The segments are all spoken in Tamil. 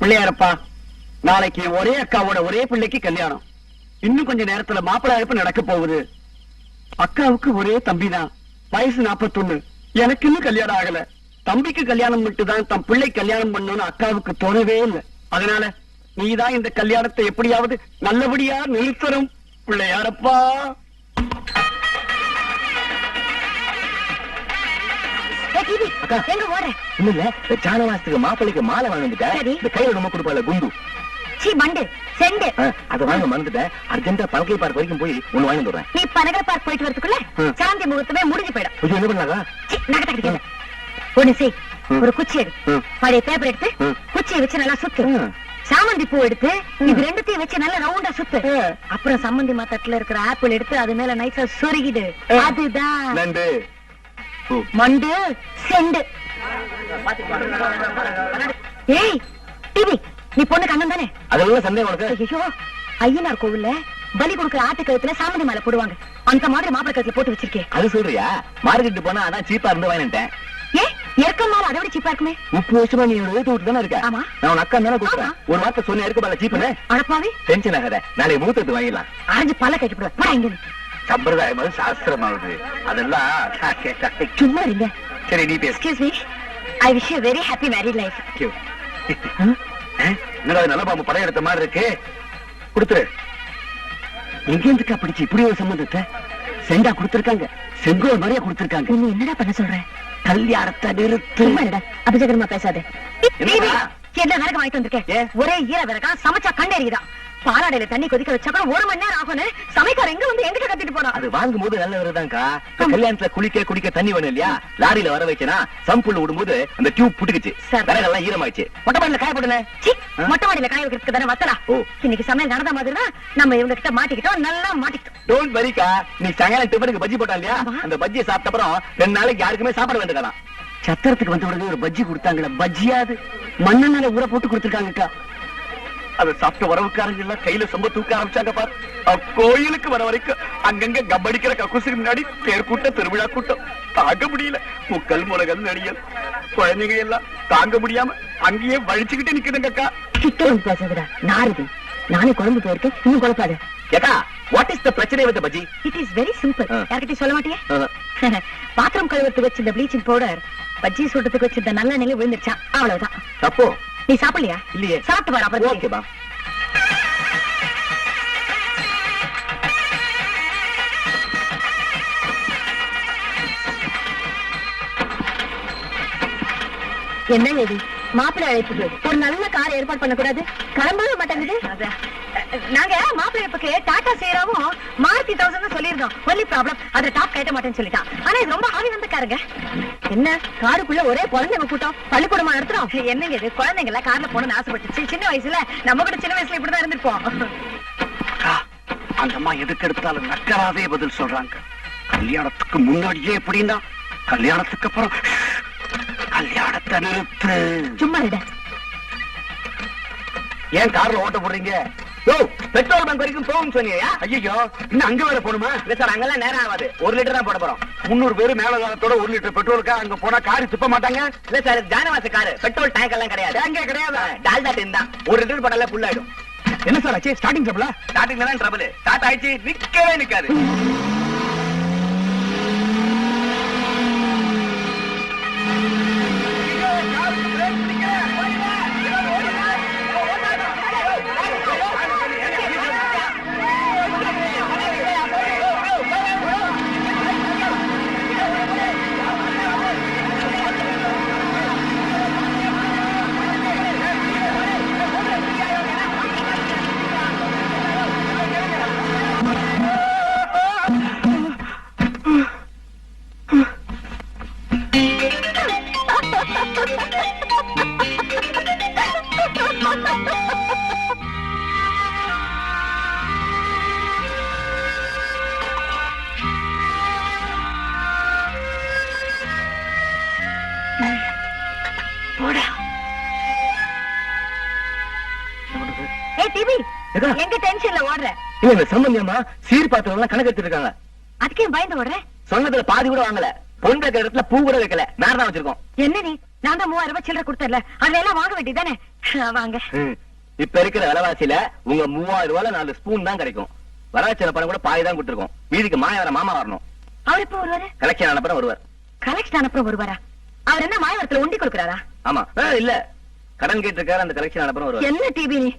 பிள்ளையாரப்பா, நாளைக்கு ஒரே அக்காவோட ஒரே பிள்ளைக்கு கல்யாணம். இன்னும் கொஞ்ச நேரத்துல மாப்பிள்ளை அழைப்பு நடக்க போகுது. அக்காவுக்கு ஒரே தம்பிதான், வயசு 41. எனக்கு இன்னும் கல்யாணம் ஆகல. தம்பிக்கு கல்யாணம் மட்டும்தான் தம் பிள்ளை கல்யாணம் பண்ணணும்னு அக்காவுக்கு தோணவே இல்லை. அதனால நீதான் இந்த கல்யாணத்தை எப்படியாவது நல்லபடியா நிறுத்தணும் பிள்ளையாரப்பா. எங்க ஓடுற? இல்ல ஜானவாசத்துக்கு மாப்பிள்ளைக்கு மாலை வாங்கிட்டேன். இந்த கையில ரொம்ப கொடுப்பால குண்டு மண்டு செண்டு அதை வாங்க மறந்துட்டேன். அர்ஜென்டா பழக்கை பார்க் வரைக்கும் போய் ஒண்ணு வாங்கி வந்துடுறேன். நீ பனகர் பார்க் போயிட்டு வரதுக்குள்ள சாந்தி முகூர்த்தமே முடிஞ்சு போயிடும். கொஞ்சம் என்ன பண்ணாங்க? நகை ஒண்ணு செய், ஒரு குச்சி எடு, பழைய பேப்பர் எடுத்து குச்சியை வச்சு நல்லா சுத்து. சாமந்தி பூ எடுத்து இது ரெண்டுத்தையும் வச்சு நல்லா ரவுண்டா சுத்து. அப்புறம் சம்மந்தி மாத்தட்டுல இருக்கிற ஆப்பிள் எடுத்து அது மேல நைஸா சொருகிடு. அதுதான் நண்டு மண்டு செண்டு. ஏய் டிவி, நீ பொண்ணு கண்ணன் தானே? அதெல்லாம் சந்தேகம் உனக்கு? ஐயோ, ஐயனார் கோவில்ல பலி கொடுக்கிற ஆட்டு கழுத்துல சாமந்தி மாலை போடுவாங்க. அந்த மாதிரி மாப்பிள்ளை கழுத்துல போட்டு வச்சிருக்கேன். அது சொல்றியா? மார்க்கெட்டு போனா அதான் சீப்பா இருந்து வாங்கிட்டேன். ஏ இறக்கம் மாலை அதை விட சீப்பா இருக்குமே. 30 வருஷமா நீ வீட்டு விட்டு தானே இருக்க? ஆமா. நான் உன் அக்கா தானே கூப்பிடுறேன். ஒரு வார்த்தை சொன்ன இருக்க பால சீப்புன்னு. அடப்பாவி, டென்ஷன் ஆகாத. நாளைக்கு மூத்தத்து வாங்கிடலாம். அரைஞ்சு பல்ல கட்டி போடுவேன். போடா இங்க. சம்பிரதாயமாவது சாஸ்திரமாவது அதெல்லாம் சும்மா இருங்க. சரி நீ பேசு. Excuse me, I wish you very happy married life. என்னடா நல்ல பாம்பு படம் எடுத்த மாதிரி இருக்கு, கொடுத்துரு. எங்க இருந்துக்கா பிடிச்சு இப்படி ஒரு சம்பந்தத்தை செண்டா கொடுத்திருக்காங்க, செங்கோல் மாதிரியா கொடுத்திருக்காங்க. நீ என்னடா பண்ண சொல்ற? கல்யாணத்தை நிறுத்து. அபிஷேகமா பேசாதே. என்னடா? என்ன விறகு வாங்கிட்டு வந்திருக்கேன்? ஒரே ஈர விறகா, சமைச்சா கண்டறியுதான். பாலாடையில தண்ணி கொதிக்க வச்சா கூட 1 மணி நேரம் ஆகும். சமைக்கார எங்க வந்து எங்கிட்ட கத்திட்டு போறான். அது வாங்கும் போது நல்ல விறகுதான்க்கா. கல்யாணத்துல குடிக்க தண்ணி வேணும் இல்லையா? லாரியில வர வச்சனா சம்புள்ள விடும்போது அந்த டியூப் புட்டுக்குச்சு, விறகெல்லாம் ஈரமாயிடுச்சு. மொட்டை மாடியில காய போடுனே. மொட்டை மாடியில காய வைக்கிறதுக்கு தானே வத்தலா. இன்னைக்கு சமையல் நடந்த மாதிரினா நம்ம இவங்க கிட்ட மாட்டிக்கிட்டோம், நல்லா மாட்டிக்கிட்டோம். டோன்ட் வரிக்கா. நீ சாயங்காலம் டிஃபனுக்கு பஜ்ஜி போட்டா இல்லையா? அந்த பஜ்ஜியை சாப்பிட்ட அப்புறம் 2 நாளைக்கு யாருக்குமே சாப்பாடு வேண்டுக்கலாம். சத்திரத்துக்கு வந்த உடனே ஒரு பஜ்ஜி கொடுத்தாங்களே, பஜ்ஜியாது மண்ணெண்ணெயில ஊற போட்டு கொடுத்திருக்காங்கக்கா. அதை சாப்பிட்ட வரவுக்காரங்க எல்லாம் கையில சொம்ப தூக்க ஆரம்பிச்சாங்க பாரு. கோயிலுக்கு வர வரைக்கும் அங்கங்க கப்படிக்கிற கக்கூசுக்கு முன்னாடி பேர் கூட்டம், திருவிழா கூட்டம் தாங்க முடியல. முக்கல் முளகல் நடிகல் குழந்தைங்க எல்லாம் தாங்க முடியாம அங்கேயே வழிச்சுக்கிட்டு நிக்குதுங்கக்கா. கிட்ட வந்து பேசுறா நாரதி. நானே குழம்பு போயிருக்கேன், இன்னும் குழப்பாது. ஏக்கா, வாட் இஸ் த பிரச்சனை with bajji? It is very simple. யார்கிட்டயும் சொல்ல மாட்டியா? பாத்திரம் கழுவுறதுக்கு வச்சு இந்த ப்ளீச்சிங் பவுடர் பஜ்ஜி சுடுறதுக்கு வச்சு இந்த நல்ல நிலை விழுந்துருச்சா, அவ்வளவுதான். தப்போ? நீ சாப்பிடலையா? இல்லையே. சாப்பிட்டு வர அப்புறம். ஓகேபா. என்ன ஏடி மாப்பிள்ளை அழைப்புக்கு ஒரு நல்ல கார் ஏற்பாடு பண்ண கூடாது? கிளம்பவே மாட்டேங்குது. நாங்க மாப்பிள்ளை அழைப்புக்கு டாடா சேராவும் மாருதி 1000 சொல்லியிருந்தோம். ஒன்லி ப்ராப்ளம் அதுல டாப் கட்ட மாட்டேன்னு சொல்லிட்டான். ஆனா இது ரொம்ப ஆவி வந்து காருங்க. என்ன காருக்குள்ள ஒரே குழந்தைங்க கூட்டம், பள்ளிக்கூடமா நடத்துறோம். என்னங்க இது, குழந்தைங்க எல்லாம் கார்ல போகணும்னு ஆசைப்பட்டுச்சு. சின்ன வயசுல நம்ம கூட சின்ன வயசுல இப்படிதான் இருந்திருப்போம். அந்த அம்மா எதுக்கு எடுத்தாலும் நக்கராதே பதில் சொல்றாங்க. கல்யாணத்துக்கு முன்னாடியே எப்படின்னா, கல்யாணத்துக்கு அப்புறம் கல்யாணத்தை நிறுத்து. சும்மா இட. ஏன் கார்ல ஓட்ட போடுறீங்க? பெட்ரோல் பங்க் வரைக்கும் போகும் சொன்னியா? ஐயோ, இன்னும் அங்க வேற போணுமா? இல்ல சார், அங்கெல்லாம் நேரம் ஆகாது. 1 லிட்டர் தான் போட போறோம். 300 பேரு மேல காலத்தோட 1 லிட்டர் பெட்ரோலுக்கா அங்க போனா காரி துப்ப மாட்டாங்க. இல்ல சார், ஜானவாச காரு, பெட்ரோல் டேங்க் எல்லாம் கிடையாது. டேங்கே கிடையாது, டால்டா டின் தான். 1 லிட்டர் போட்டாலே ஃபுல் ஆயிடும். என்ன சார் ஆச்சு? ஸ்டார்டிங் ட்ரபிளா? ஸ்டார்டிங்ல தான் ட்ரபிள். ஸ்டார்ட் ஆயிடுச்சு, நிக்கவே நிக்காது. எங்க டென்ஷன்ல ஓடுற? இல்ல சம்பந்தியம்மா சீர் பாத்திரம் எல்லாம் கணக்கு எடுத்துருக்காங்க. அதுக்கே பயந்து ஓடுற? சொன்னதுல பாதி கூட வாங்கல. பொண்ணு வைக்கிற இடத்துல பூ கூட வைக்கல, மேல தான் வச்சிருக்கோம். என்ன நீ நான் தான் 3000 ரூபாய் சில்லறை கொடுத்தல அதுல எல்லாம் வாங்க வேண்டியதானே வாங்க. இப்ப இருக்கிற விலைவாசியில உங்க 3000 ரூபாய்ல 4 ஸ்பூன் தான் கிடைக்கும். வரவச்சல பணம் கூட பாதி தான் கொடுத்துருக்கோம். வீதிக்கு மாயவர மாமா வரணும். அவர் எப்ப வருவாரு? கலெக்ஷன் அனுப்புற வருவார். கலெக்ஷன் அனுப்புற வருவாரா? அவர் என்ன மாயவரத்துல உண்டி கொடுக்கறாரா? ஆமா. இல்ல, கடன் கேட்டிருக்காரு, அந்த கலெக்ஷன் அனுப்புற வருவார். என்ன டிவி நீ?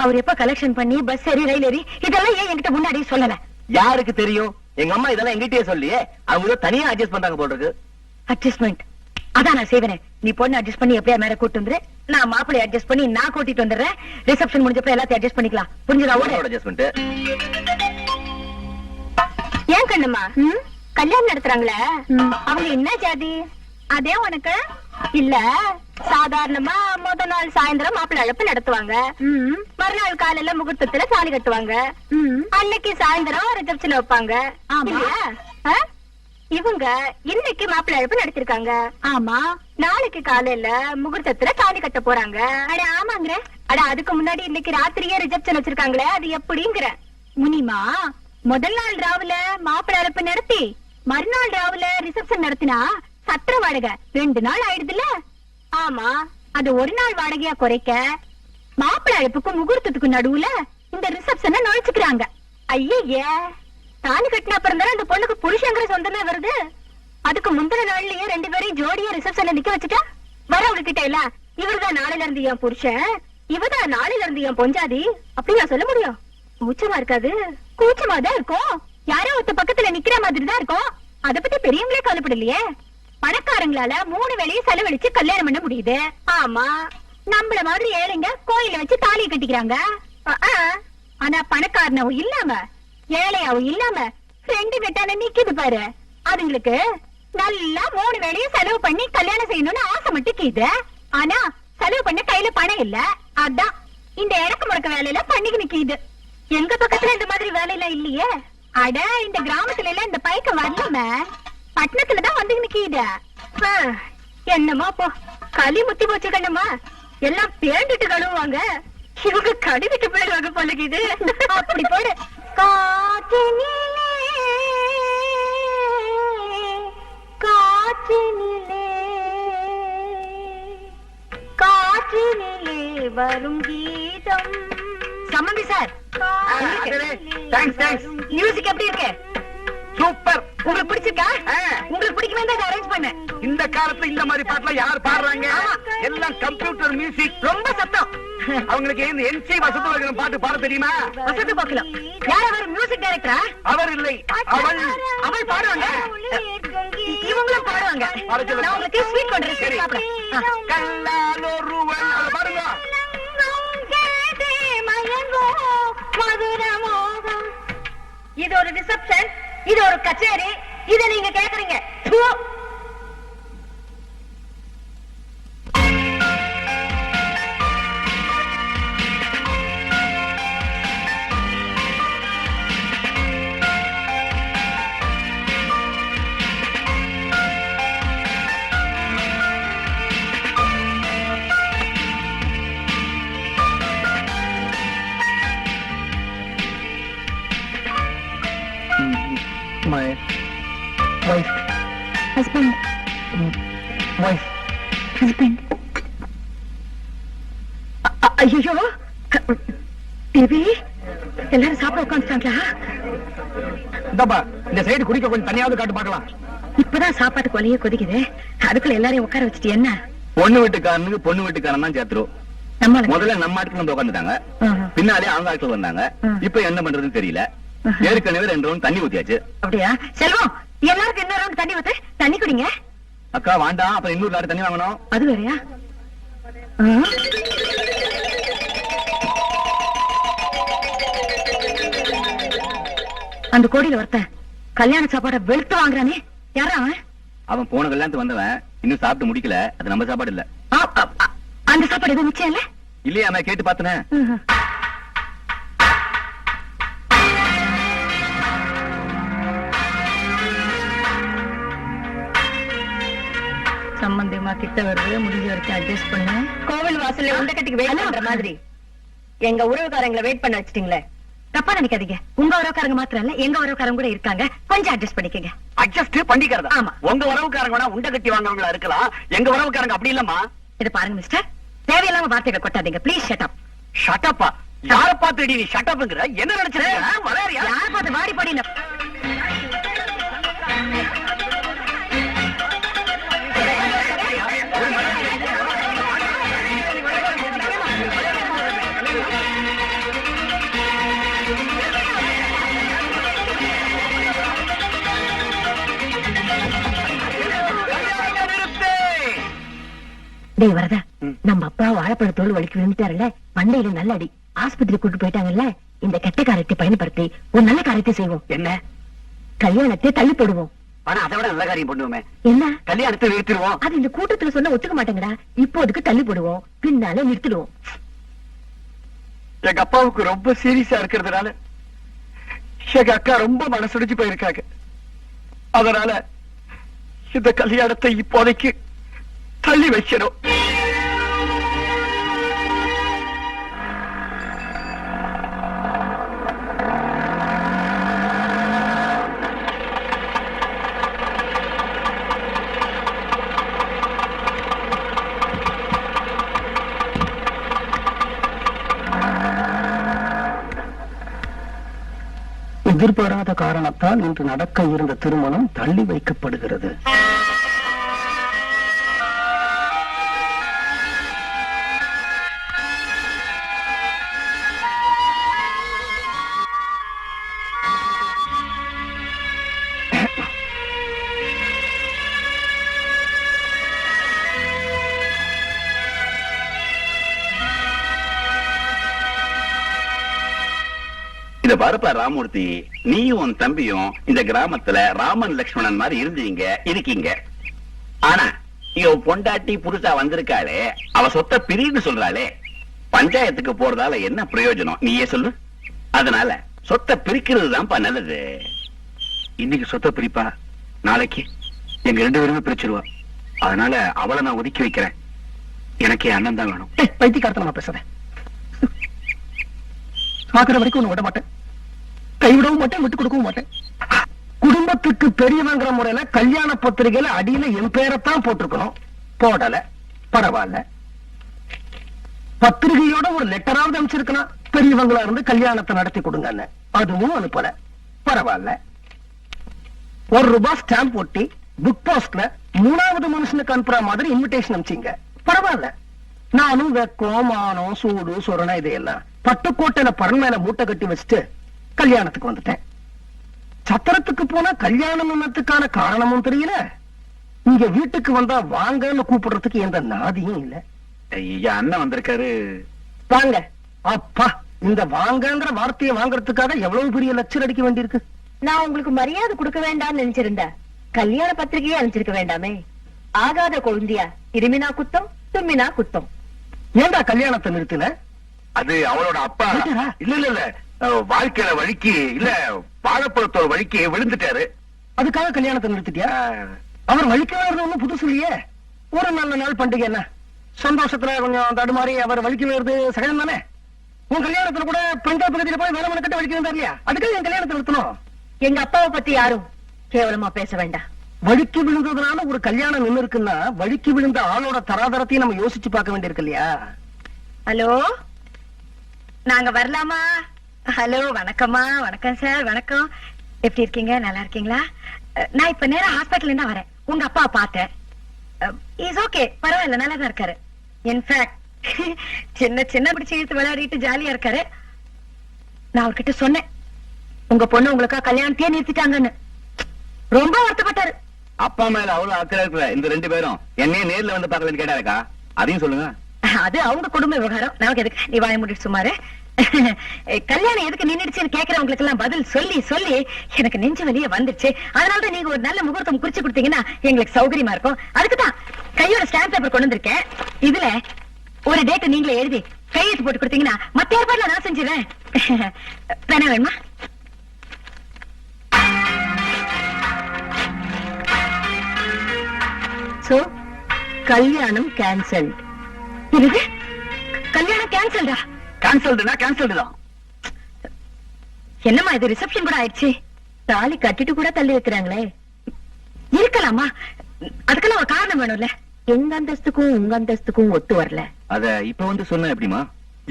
அவர் எப்ப கலெக்ஷன் பண்ணி பஸ் ஏறி ரயில் ஏறி இதெல்லாம் ஏன் என்கிட்ட முன்னாடி சொல்லல? யாருக்கு தெரியும்? எங்க அம்மா இதெல்லாம் எங்கிட்டயே சொல்லியே. அவங்க தனியா அட்ஜஸ்ட் பண்றாங்க போல இருக்கு. அட்ஜஸ்ட்மெண்ட் அதான் நான் செய்வேனே. நீ பொண்ணு அட்ஜஸ்ட் பண்ணி எப்படியா மேல கூட்டு வந்துரு, நான் மாப்பிள்ளை அட்ஜஸ்ட் பண்ணி நான் கூட்டிட்டு வந்துடுறேன். ரிசப்ஷன் முடிஞ்சப்ப எல்லாத்தையும் அட்ஜஸ்ட் பண்ணிக்கலாம். புரிஞ்சதா? அட்ஜஸ்ட்மெண்ட். ஏன் கண்ணுமா கல்யாணம் நடத்துறாங்களே அவங்க என்ன ஜாதி? அதே உனக்கு இல்ல. சாதாரணமா முத நாள் சாயந்தரம் மாப்பிள்ளை அழைப்பு நடத்துவாங்க. மறுநாள் காலையில முகூர்த்தத்துல தாலி கட்டுவாங்க. அன்னைக்கு சாயந்தரம் ரிசப்ஷன் வைப்பாங்க. இவங்க இன்னைக்கு மாப்பிள்ளை அழைப்பு நடத்திருக்காங்க. ஆமா. நாளைக்கு காலையில முகூர்த்தத்துல தாலி கட்ட போறாங்க. அட ஆமாங்கிற. அட அதுக்கு முன்னாடி இன்னைக்கு ராத்திரியே ரிசப்ஷன் வச்சிருக்காங்களே, அது எப்படிங்கிற? முனிமா, முதல் நாள் ராவுல மாப்பிள்ளை அழைப்பு நடத்தி மறுநாள் ராவுல ரிசப்ஷன் நடத்தினா சத்திர வாடகை 2 நாள் ஆயிடுதுல்ல? ஆமா. அது ஒரு நாள் வாடகையா குறைக்க மாப்பிள்ளை அழைப்புக்கும் முகூர்த்தத்துக்கும் நடுவுல இந்த ரிசப்ஷனை நுழைச்சுக்கிறாங்க. ஐயே, தாலி கட்டின அப்புறம் தானே அந்த பொண்ணுக்கு புருஷங்கிற சொந்தமே வருது. அதுக்கு முந்தின நாள்லயே 2 பேரையும் ஜோடியா ரிசப்ஷன்ல நிக்க வச்சுட்டா வரவங்க கிட்ட இல்ல இவர்தான் நாளையில இருந்து என் புருஷன், இவதான் நாளையில இருந்து என் பொஞ்சாதி அப்படி நான் சொல்ல முடியும்? கூச்சமா இருக்காது? கூச்சமா தான் இருக்கும். யாரோ ஒருத்த பக்கத்துல நிக்கிற மாதிரி தான் இருக்கும். அத பத்தி பெரியவங்களே கவலைப்படலையே. பணக்காரங்களால 3 வேளையும் செலவழிச்சு கல்யாணம் பண்ண முடியுது. ஆமா. நம்மள மாதிரி ஏழைங்க கோயில வச்சு தாலியை கட்டிக்கிறாங்க. ஆனா பணக்காரனாவும் இல்லாம ஏழையாவும் இல்லாம 2 கட்டான நிக்குது பாரு, அதுங்களுக்கு நல்லா 3 வேளையும் செலவு பண்ணி கல்யாணம் செய்யணும்னு ஆசை மட்டும் கீது. ஆனா செலவு பண்ண கையில பணம் இல்ல. அதான் இந்த இடக்கு முடக்க வேலையில பண்ணிக்கு நிக்குது. எங்க பக்கத்துல இந்த மாதிரி வேலையெல்லாம் இல்லையே. அட இந்த கிராமத்துல எல்லாம் இந்த பைக்க வரலாம, பட்டணத்துலதான் வந்து நிக்குது. என்னமா போ, களி முத்தி போச்சு கண்ணம்மா. எல்லாம் பேண்டுட்டு கழுவுவாங்க, இவங்க கழுவிட்டு போயிடுவாங்க போலக்குது. அப்படி போடு. காற்றினிலே காற்றினிலே காற்றினிலே வரும் கீதம். சம்மந்தி சார், மியூசிக் எப்படி இருக்கு? சூப்பர். உங்களுக்கு பிடிச்சிருக்கா? உங்களுக்கு பிடிக்குமே தான் அரேஞ்ச் பண்ணேன். இந்த காலத்துல இந்த மாதிரி பாட்டுல யார் பாடுறாங்க? எல்லாம் கம்ப்யூட்டர் மியூசிக். ரொம்ப சத்தம். அவங்களுக்கு இந்த என்சி வசத்து பாட்டு பாட தெரியுமா? வசத்து போக்கலாம். யார் அவர்? மியூசிக் டைரக்டரா? அவர் இல்லை, அவள். அவள் பாடுவாங்க, இவங்களும் பாடுவாங்க. நான் உங்களுக்கு ஸ்வீட் கொண்டு வரேன். கல்லாலொருவன் பாருங்க. இது ஒரு ரிசப்ஷன், இது ஒரு கச்சேரி, இத நீங்க கேக்குறீங்க. My wife. Husband. Wife. Husband. ஐயோ, பேபி எல்லாரும் சாப்பிட உட்காந்துட்டாங்களா? இந்தப்பா, இந்த சைடு குடிக்க கொஞ்சம் தனியாவது காட்டு பார்க்கலாம். இப்பதான் சாப்பாட்டுக்கு வழியே கொதிக்குது, அதுக்குள்ள எல்லாரையும் உட்கார வச்சுட்டு என்ன? பொண்ணு வீட்டுக்காரனுக்கு பொண்ணு வீட்டுக்காரன் தான் சேர்த்துரும். முதல்ல நம்ம ஆட்கள் வந்து உட்காந்துட்டாங்க, பின்னாலே அவங்க ஆட்கள் வந்தாங்க. இப்ப என்ன பண்றதுன்னு தெரியல. ஏற்கனவே 2 ரவுண்ட் தண்ணி ஊத்தியாச்சு. அப்படியா? செல்வம், எல்லாருக்கும் இன்னொரு ரவுண்ட் தண்ணி ஊத்து. தண்ணி குடிங்க. அக்கா வேண்டாம், அப்புறம் இன்னொரு லாரி தண்ணி வாங்கணும். அது வேறையா? அந்த கோடியில ஒருத்தன் கல்யாண சாப்பாட வெளுத்து வாங்குறானே, யாரா அவன்? அவன் போன கல்யாணத்துக்கு வந்தவன், இன்னும் சாப்பிட்டு முடிக்கல. அது நம்ம சாப்பாடு இல்ல. அந்த சாப்பாடு எதுவும் மிச்சம் இல்ல? இல்லையா? அவன் கேட்டு பார்த்தனே. சம்பந்தமா கிட்ட வருது, முடிஞ்ச வரைக்கும் அட்ஜஸ்ட் பண்ண. கோவில் வாசல்ல உண்டை கட்டிக்கு வெயிட் பண்ற மாதிரி எங்க உறவுக்காரங்களை வெயிட் பண்ண வச்சிட்டீங்களே. தப்பா நினைக்காதீங்க. உங்க உறவுக்காரங்க மாத்திரம் இல்ல, எங்க உறவுக்காரங்க கூட இருக்காங்க. கொஞ்சம் அட்ஜஸ்ட் பண்ணிக்கங்க. அட்ஜஸ்ட் பண்ணிக்கிறதா? ஆமா. உங்க உறவுக்காரங்க வேணா உண்டை கட்டி வாங்குறவங்களா இருக்கலாம், எங்க உறவுக்காரங்க அப்படி இல்லம்மா. இது பாருங்க மிஸ்டர், தேவையில்லாம வார்த்தைகளை கொட்டாதீங்க. Please shut up. ஷட்டப்பா? யார பார்த்து நீ ஷட்டப்ங்கற? என்ன நினைச்சிருக்க? வளையறியா? யார் பார்த்து வாடி போடி? டேய் வரதா, நம்ம அப்பா வாழைப்பழத்தோடு வலிக்கு விழுந்துட்டாருல்ல, மண்டையில நல்ல அடி. ஆஸ்பத்திரி கூட்டு போயிட்டாங்கல்ல. இந்த கெட்ட காரியத்தை பயன்படுத்தி ஒரு நல்ல காரியத்தை செய்வோம். என்ன? கல்யாணத்தை தள்ளி போடுவோம். ஆனா அதை விட நல்ல காரியம் பண்ணுவோமே. என்ன? கல்யாணத்தை நிறுத்திடுவோம். அது இந்த கூட்டத்துல சொன்னா ஒத்துக்க மாட்டேங்கடா. இப்போதுக்கு தள்ளி போடுவோம், பின்னால நிறுத்திடுவோம். எங்க அப்பாவுக்கு ரொம்ப சீரியஸா இருக்கிறதுனால எங்க அக்கா ரொம்ப மனசுடிச்சு போயிருக்காங்க. அதனால இந்த கல்யாணத்தை இப்போதைக்கு தள்ளி வைக்கணும். எதிர்பாராத காரணத்தால் இன்று நடக்க இருந்த திருமணம் தள்ளி வைக்கப்படுகிறது. இத பாருப்பா ராமூர்த்தி, நீயும் உன் தம்பியும் இந்த கிராமத்துல ராமன் லக்ஷ்மணன் மாதிரி இருக்கீங்க. ஆனா இவ பொண்டாட்டி புதுசா வந்திருக்காளே, அவ சொத்த பிரின்னு சொல்றாளே, பஞ்சாயத்துக்கு போறதால என்ன பிரயோஜனம் நீயே சொல்லு. அதனால சொத்தை பிரிக்கிறது தான்ப்பா நல்லது. இன்னைக்கு சொத்தை பிரிப்பா, நாளைக்கு எங்க 2 பேருமே பிரிச்சிருவா. அதனால அவளை நான் ஒதுக்கி வைக்கிறேன். எனக்கு என் அண்ணன் தான் வேணும். பைத்தியக்காரத்தனமா பேசுறேன். சாக்குற வரைக்கும் ஒண்ணு விட மாட்டேன், கைவிடவும் மாட்டேன், விட்டு கொடுக்கவும் மாட்டேன். குடும்பத்துக்கு பெரியவங்கிற முறையில கல்யாண பத்திரிகையில அடியில என் பேரைத்தான் போட்டிருக்கணும். போடல, பரவாயில்ல. பத்திரிகையோட ஒரு லெட்டராவது அனுப்பிச்சிருக்கணும், பெரியவங்களா இருந்து கல்யாணத்தை நடத்தி கொடுங்கன்னு. அதுவும் அனுப்பல, பரவாயில்ல. ₹1 ஸ்டாம்ப் ஒட்டி புக் போஸ்ட்ல 3வது மனுஷனுக்கு அனுப்புற மாதிரி இன்விடேஷன் அனுப்பிச்சிங்க, பரவாயில்ல. நானும் வெக்கம், மானம், சூடு, சொரணை இதையெல்லாம் பட்டுக்கோட்டையில பரன் மேல மூட்டை கட்டி வச்சுட்டு கல்யாணத்துக்கு வந்துட்டேன். சத்திரத்துக்கு போனா கல்யாணத்துக்கான காரணமும் தெரியல, இங்க வீட்டுக்கு வந்தா வாங்கன்னு கூப்பிடுறதுக்கு எந்த நாதியும் இல்ல. ஐயா, அண்ணன் வந்திருக்காரு. வாங்க. அப்பா, இந்த வாங்கங்கிற வார்த்தையை வாங்குறதுக்காக எவ்வளவு பெரிய லட்சம் அடிக்க வேண்டியிருக்கு. நான் உங்களுக்கு மரியாதை கொடுக்க வேண்டாம்னு நினைச்சிருந்தேன். கல்யாண பத்திரிகையே அனுப்பிச்சிருக்க வேண்டாமே. ஆகாத கொழுந்தியா இருமினா குத்தம், தும்மினா குத்தம். ஏண்டா கல்யாணத்தை நிறுத்தின? அது அவளோட அப்பா. விட்டுடா. இல்ல வாழ்க்கையில வழிக்கு இல்ல, வாழைப்பழத்தோட வழிக்கு விழுந்துட்டாரு. அதுக்காக கல்யாணத்தை நிறுத்திட்டியா? அவர் வலிக்க ஒண்ணும் புதுசு இல்லையே. ஒரு நல்ல நாள் பண்டிகை என்ன, சந்தோஷத்துல கொஞ்சம் தடுமாறி அவர் வலிக்க வருது சகஜம் தானே. உன் கல்யாணத்துல கூட பெண்கள் பகுதியில போய் வேலை கட்ட வலிக்க வந்தா இல்லையா? அதுக்காக என் கல்யாணத்தை நிறுத்தணும். எங்க அப்பாவை பத்தி யாரும் கேவலமா பேச வேண்டாம். வலிக்கு விழுந்ததுனால ஒரு கல்யாணம் நின்னு இருக்குன்னா, வலிக்கு விழுந்த ஆளோட தராதரத்தையும் நம்ம யோசிச்சு பார்க்க வேண்டியிருக்கு இல்லையா? ஹலோ, நாங்க வரலாமா? ஹலோ, வணக்கம்மா. வணக்கம் சார், வணக்கம். எப்படி இருக்கீங்க? நல்லா இருக்கீங்களா? நான் இப்ப நேரா ஹாஸ்பிட்டல் இருந்தா வரேன். உங்க அப்பா பார்த்தேன். இஸ் ஓகே, பரவாயில்ல, நல்லா தான் இருக்காரு. இன்ஃபேக்ட் சின்ன பிடிச்சி இழுத்து விளையாடிட்டு ஜாலியா இருக்காரு. நான் அவர்கிட்ட சொன்னேன், உங்க பொண்ணு உங்களுக்கா கல்யாணத்தையே நிறுத்திட்டாங்கன்னு. ரொம்ப வருத்தப்பட்டாரு. அப்பா மேல அவ்வளவு அக்கறை இருக்கிற இந்த 2 பேரும் என்னையே நேர்ல வந்து பார்க்க வேண்டிய கேட்டாருக்கா, அதையும் சொல்லுங்க. அது அவங்க குடும்ப விவகாரம், நமக்கு எதுக்கு? நீ வாய மூடிட்டு சும்மாரு. கல்யாணம் எதுக்கு நின்னுடுச்சுன்னு கேக்குறவங்களுக்கு எல்லாம் பதில் சொல்லி சொல்லி எனக்கு நெஞ்சு வலியே வந்துருச்சு. அதனாலதான் நீங்க ஒரு நல்ல முகூர்த்தம் குறிச்சு கொடுத்தீங்கன்னா எங்களுக்கு சௌகரியமா இருக்கும். அதுக்குதான் கையோட ஸ்டாம்ப் பேப்பர் கொண்டு வந்திருக்கேன். இதுல ஒரு டேட் நீங்களே எழுதி கையெழுத்து போட்டு கொடுத்தீங்கன்னா மத்த ஏற்பாடுல நான் செஞ்சுவேன். பேனா வேணுமா? சோ கல்யாணம் கேன்சல். இது கல்யாணம் கேன்சல்டா? கேன்சல்டுனா கேன்சல்டு தான். என்னம்மா இது ரிசப்ஷன் கூட ஆயிடுச்சு. தாலி கட்டிட்டு கூட தள்ளி வைக்கிறாங்களே. இருக்கலாமா, அதுக்கெல்லாம் ஒரு காரணம் வேணும்ல. எங்க அந்தஸ்துக்கும் உங்க அந்தஸ்துக்கும் ஒத்து வரல. அத இப்ப வந்து சொன்ன எப்படிமா?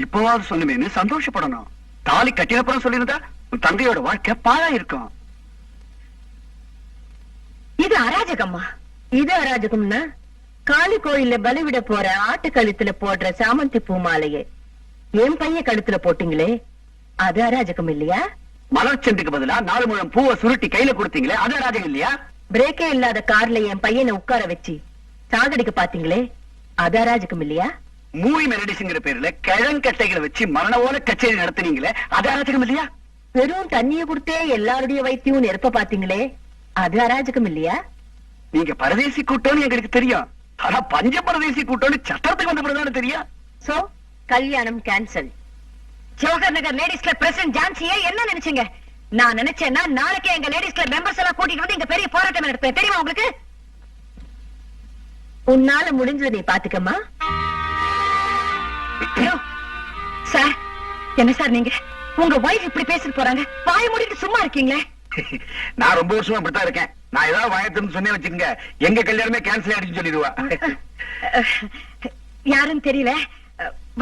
இப்பவாவது சொல்லுமேன்னு சந்தோஷப்படணும். தாலி கட்டினப்புறம் சொல்லியிருந்தா உன் தங்கையோட வாழ்க்கை பாழா இருக்கும். இது அராஜகம்மா. இது அராஜகம்னா காளி கோயில்ல பலிவிட போற ஆட்டு கழுத்துல போடுற சாமந்தி பூ மாலையே என் பையன் கழுத்துல போட்டீங்களே, அது அராஜகம் இல்லையா? மலர் செண்டுக்கு பதிலா 4 முழம் பூவை சுருட்டி கையில கொடுத்தீங்களே, அது ராஜகம் இல்லையா? பிரேக்கே இல்லாத கார்ல என் பையனை உட்கார வச்சு சாகடிக்க பாத்தீங்களே, அது அராஜகம் இல்லையா? மூவி மெலடிஸ்ங்கிற பேர்ல கிழங்கட்டைகளை வச்சு மரணவோல கச்சேரி நடத்துனீங்களே, அது அராஜகம் இல்லையா? வெறும் தண்ணிய கொடுத்தே எல்லாருடைய வைத்தியம் நெருப்ப பாத்தீங்களே, அது அராஜகம் இல்லையா? நீங்க பரதேசி கூட்டம்னு எங்களுக்கு தெரியும். ஆனா பஞ்ச பரதேசி கூட்டம்னு சட்டத்துக்கு வந்த பிறகுதானே தெரியும். சோ கல்யாணம் கேன்சல். ஜவஹர் நகர் லேடிஸ் கிளப் பிரசிடென்ட் ஜான்சியே என்ன நினைச்சீங்க? நான் நினைச்சேன்னா நாளைக்கே எங்க லேடிஸ் கிளப் மெம்பர்ஸ் எல்லாம் கூட்டிட்டு வந்து இங்க பெரிய போராட்டம் நடத்துவேன். தெரியுமா உங்களுக்கு? உன்னால முடிஞ்சதை நீ பாத்துக்கம்மா. சார், என்ன சார் நீங்க? உங்க வைஃப் இப்படி பேசிட்டு போறாங்க, வாய மூடிட்டு சும்மா இருக்கீங்களே. நான் ரொம்ப வருஷமா இப்படித்தான் இருக்கேன். நான் ஏதாவது வாயத்துன்னு சொன்னே வச்சுக்கோங்க, எங்க கல்யாணமே கேன்சல் ஆயிடுச்சு சொல்லிடுவா. யாருன்னு தெரியல,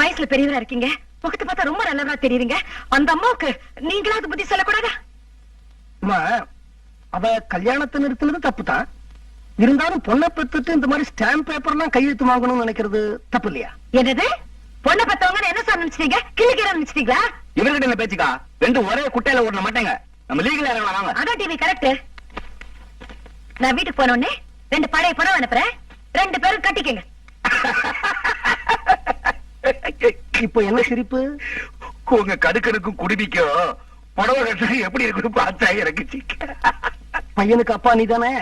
வயசுல பெரியவரா இருக்கீங்க, முகத்தை பார்த்தா ரொம்ப நல்லவரா தெரியுறீங்க. அந்த அம்மாவுக்கு நீங்களாவது புத்தி சொல்லக்கூடாதா? அவ கல்யாணத்தை நிறுத்தினது தப்புதான். இருந்தாலும் பொண்ணை பெற்றுட்டு இந்த மாதிரி ஸ்டாம்ப் பேப்பர்லாம் கையெழுத்து வாங்கணும்னு நினைக்கிறது தப்பு இல்லையா? என்னது? பொண்ணை பத்தவங்க என்ன சார் நினைச்சிட்டீங்க? கிளிக்கிறா நினைச்சிட்டீங்களா? இவர்கிட்ட என்ன பேச்சுக்கா? ரெண்டு ஒரே குட்டையில ஓட மாட்டேங்க. நம்ம லீகல் இறங்கலாம். அதான் டிவி கரெக்ட். நான் வீட்டுக்கு போனோடனே 2 பழைய பணம் அனுப்புறேன், 2 பேரும் கட்டிக்கங்க. இப்ப என்ன சிரிப்பு? உங்க கடுக்கனுக்கும் குடுமிக்கும் புடவை கட்டு எப்படி இருக்குன்னு பார்த்தா எனக்கு பையனுக்கு அப்பா நீ தானே?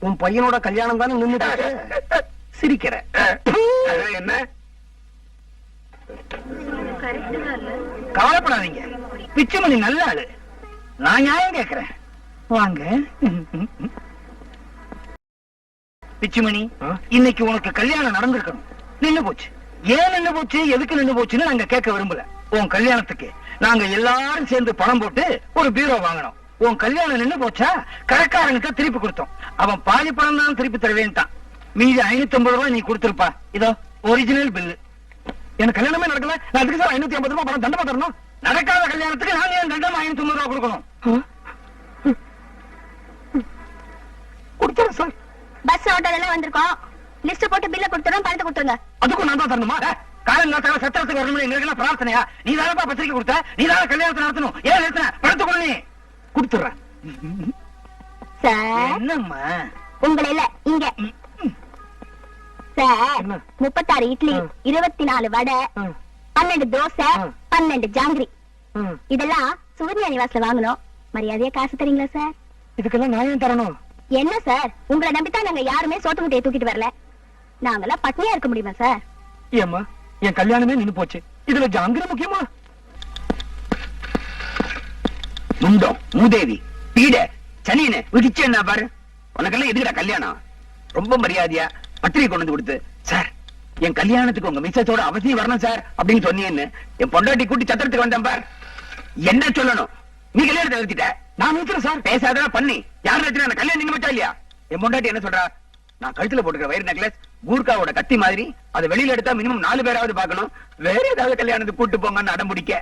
உன் பையனோட கல்யாணம் தானே நின்னுட்டு சிரிக்கிற. என்ன கவலைப்படாதீங்க, பிச்சுமணி நல்ல ஆளு. நான் நியாயம் கேக்குறேன், வாங்க. பிச்சுமணி, இன்னைக்கு உனக்கு கல்யாணம் நடந்திருக்கணும், நின்னு போச்சு. ஏன் நின்னு போச்சு, எதுக்கு நின்னு போச்சுன்னு நாங்க கேட்க விரும்பல. உன் கல்யாணத்துக்கு நாங்க எல்லாரும் சேர்ந்து பணம் போட்டு ஒரு பீரோ வாங்கினோம். உன் கல்யாணம் நின்னு போச்சா, கடைக்காரங்கிட்ட திருப்பி கொடுத்தோம். அவன் பாதி பணம் தான் திருப்பி தருவேன்ட்டான். மீதி 550 ரூபாய் நீ கொடுத்திருப்பா. இதோ ஒரிஜினல் பில்லு. எனக்கு கல்யாணமே நடக்கல, நான் அதுக்கு சார் 550 ரூபாய் பணம் தண்டமா தரணும்? நடக்காத கல்யாணத்துக்கு நாங்க ஏன் தண்டமா 550 ரூபாய் கொடுக்கணும்? கொடுத்துறேன் சார். பஸ் ஆட்டோல எல்லாம் வந்திருக்கோம், லிஸ்ட் போட்டு பில்ல கொடுத்துறோம், பணத்தை கொடுத்துருங்க. அதுக்கும் நான் தான் தரணுமா? காலம் நேரத்தால சத்திரத்துக்கு வரணும் எங்களுக்கு என்ன பிரார்த்தனையா? நீ தானப்பா பத்திரிக்கை கொடுத்த, நீ தானே கல்யாணத்தை நடத்தணும். ஏன் நிறுத்தின? பணத்தை கொடு, நீ கொடுத்துறேன். சார், என்னம்மா? உங்களை இல்ல இங்க சார், 36 இட்லி, 24 வடை, 12 தோசை, 12 ஜாங்கிரி, இதெல்லாம் சூர்யா நிவாஸ்ல வாங்கணும். மரியாதையா காசு தரீங்களா சார்? இதுக்கெல்லாம் நான் ஏன் தரணும்? என்ன சார், உங்களை நம்பித்தான் நாங்க யாருமே சோத்து முட்டையை தூக்கிட்டு வரல. நாங்கெல்லாம் பட்னியா இருக்க முடியுமா சார்? ஏம்மா, என் கல்யாணமே நின்னு போச்சு, இதுல ஜாங்கிரி முக்கியமா? முண்டம், மூதேவி, பீட, சனியனு விடிச்சு என்ன பாரு. உனக்கெல்லாம் எதுக்குடா கல்யாணம்? ரொம்ப மரியாதையா பத்திரிகை கொண்டு வந்து கொடுத்து, சார் என் கல்யாணத்துக்கு உங்க மிஸ்ஸஸோட அவசியம் வரணும் சார் அப்படின்னு சொன்னீன்னு என் பொண்டாட்டி கூட்டி சத்திரத்துக்கு வந்தேன் பார். என்ன சொல்லணும்? நீ கல்யாணத்தை நிறுத்திட்ட, நான் நிறுத்துறேன் சார். பேசாதான் பண்ணி யார் நிறுத்தினா அந்த கல்யாணம் நீங்க மட்டும் இல்லையா? என் பொண்டாட்டி என்ன சொல்றா? நான் கழுத்துல போட்டுக்கிற வயிறு நெக்லஸ் கூர்காவோட கத்தி மாதிரி, அதை வெளியில எடுத்தா மினிமம் 4 பேராவது பார்க்கணும். வேற ஏதாவது கல்யாணத்துக்கு கூட்டு போங்கன்னு அடம் பிடிக்க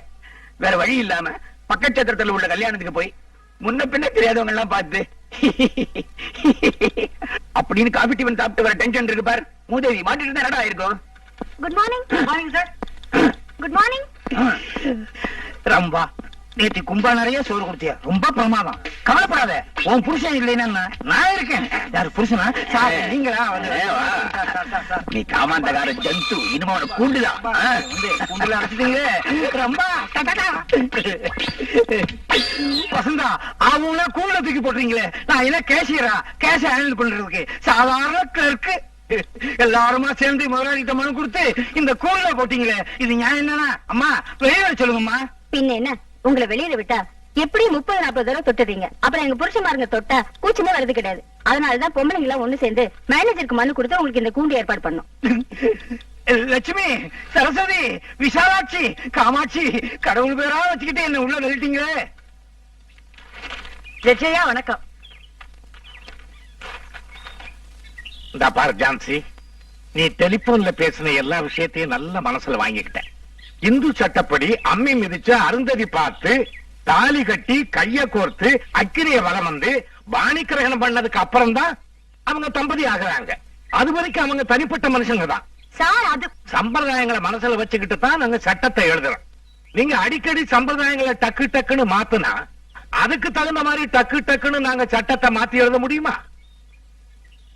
வேற வழி இல்லாம பக்கச்சத்திரத்துல உள்ள கல்யாணத்துக்கு போய் முன்ன பின்ன தெரியாதவங்க எல்லாம் பார்த்து அப்படின்னு காபி டிஃபன் சாப்பிட்டு வர டென்ஷன் இருக்கு பார். மூதேவி மாட்டிட்டு இருந்தா என்னடா இருக்கும்? Good morning. Morning sir. Good morning. Rambha, நேற்று கும்பா நிறைய சோறு கொடுத்தியா, ரொம்ப பிரமாதம். கவலைப்படாத, உன் புருஷன் இல்லைன்னா நான் இருக்கேன். யாரு புருஷனா? சார் நீங்களா? நீ காமாந்தகார ஜந்து, இனிமோட கூண்டுதான். கூண்டுல அடைச்சிட்டீங்களே. ரம்பா, வசந்தா, அவங்க கூண்டுல தூக்கி போட்டுறீங்களே. நான் என்ன கேஷியரா? கேஷ ஹேண்டில் பண்றதுக்கு சாதாரண கிளர்க்கு. எல்லாருமா சேர்ந்து முதலாளிகிட்ட மனு கொடுத்து இந்த கூண்டுல போட்டீங்களே, இது நியாயம் என்னன்னா? அம்மா வெளியே சொல்லுங்கம்மா. பின்ன என்ன, உங்களை வெளியில விட்டா எப்படி 30-40 தடவை தொட்டுறீங்க. அப்புறம் எங்க புருஷமாருங்க தொட்டா கூச்சமே வருது கிடையாது. அதனாலதான் பொம்பளைங்க எல்லாம் ஒண்ணு சேர்ந்து மேனேஜருக்கு மனு கொடுத்து உங்களுக்கு இந்த கூண்டு ஏற்பாடு பண்ணோம். லட்சுமி, சரஸ்வதி, விஷாலாட்சி, காமாட்சி, கடவுள் பேரா வச்சுக்கிட்டு என்ன உள்ள நிறுத்தீங்களே. ஜெஜயா வணக்கம். இந்த பாரு ஜான்சி, நீ டெலிபோன்ல பேசின எல்லா விஷயத்தையும் நல்ல மனசுல வாங்கிக்கிட்ட. இந்து சட்டப்படி அம்மி மிதிச்சு அருந்ததி பார்த்து தாலி கட்டி கைய கோர்த்து அக்கினிய வலம் வந்து பாணிக்கிரகணம் பண்ணதுக்கு அப்புறம் தான் அவங்க தம்பதி ஆகுறாங்க. அது வரைக்கும் அவங்க தனிப்பட்ட மனுஷங்க தான். சார் அது சம்பிரதாயங்களை மனசுல வச்சுக்கிட்டு தான் நாங்க சட்டத்தை எழுதுறோம். நீங்க அடிக்கடி சம்பிரதாயங்களை டக்கு டக்குன்னு மாத்துனா அதுக்கு தகுந்த மாதிரி டக்கு டக்குன்னு நாங்க சட்டத்தை மாத்தி எழுத முடியுமா?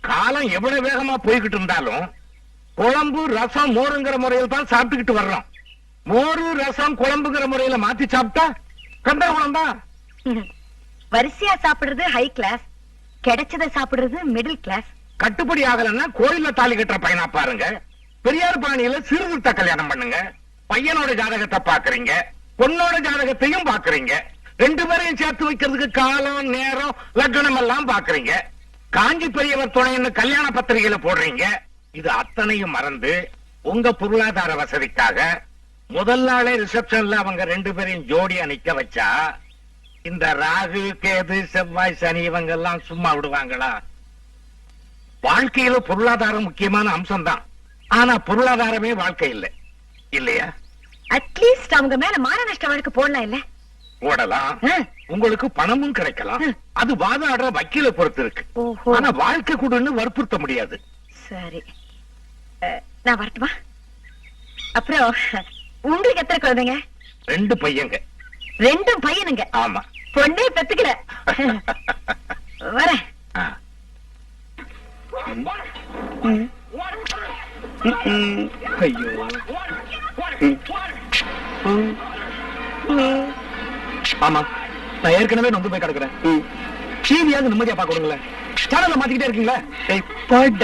காலம் எவ்வளவு வேகமா போய்கிட்டு இருந்தாலும் குழம்பு ரசம் மோருங்கிற முறையில் தான் சாப்பிட்டுக்கிட்டு வர்றோம். மோரு ரசம் குழம்புங்கிற முறையில மாத்தி சாப்பிட்டா கந்தரகுணம் தான். வரிசையா சாப்பிடுறது ஹை கிளாஸ், கிடைச்சத சாப்பிடுறது மிடில் கிளாஸ். கட்டுப்படி ஆகலன்னா கோயில்ல தாலி கட்டுற பையனா பாருங்க. பெரியார் பாணியில சீர்திருத்த கல்யாணம் பண்ணுங்க. பையனோட ஜாதகத்தை பாக்குறீங்க, பொண்ணோட ஜாதகத்தையும் பாக்குறீங்க. ரெண்டு பேரையும் சேர்த்து வைக்கிறதுக்கு காலம் நேரம் லக்னம் எல்லாம் பாக்குறீங்க. காஞ்சி பெரியவர் துணைன்னு கல்யாண பத்திரிகையில போடுறீங்க. இது அத்தனையும் மறந்து உங்க பொருளாதார வசதிக்காக முதல் நாளே ரிசப்ஷன்ல அவங்க ரெண்டு பேரையும் ஜோடியா நிக்க வச்சா இந்த ராகு கேது செவ்வாய் சனி இவங்க எல்லாம் சும்மா விடுவாங்களா? வாழ்க்கையில பொருளாதாரம் முக்கியமான அம்சம் தான். ஆனா பொருளாதாரமே வாழ்க்கை இல்லை இல்லையா? அட்லீஸ்ட் அவங்க மேல மான நஷ்ட வழக்கு போடலாம் இல்ல? போடலாம். உங்களுக்கு பணமும் கிடைக்கலாம். அது வாதாடுற வக்கீல பொறுத்து இருக்கு. ஓஹோ. ஆனா வாழ்க்கை கூடன்னு வற்புறுத்த முடியாது. சரி, நான் வரட்டுமா? அப்புறம் உங்களுக்கு எத்தனை குழந்தைங்க? 2 பையங்க. 2 பையனுங்க? ஆமா. பொண்ணே பெத்துக்கல. வரேன். ஆ. ஐயோ. ஆமா, நான் ஏற்கனவே நொந்து போய் கிடக்குறேன். டிவியாவது நிம்மதியா பார்க்க விடுங்களேன். சேனல்ல மாத்திக்கிட்டே இருக்கீங்களா? போட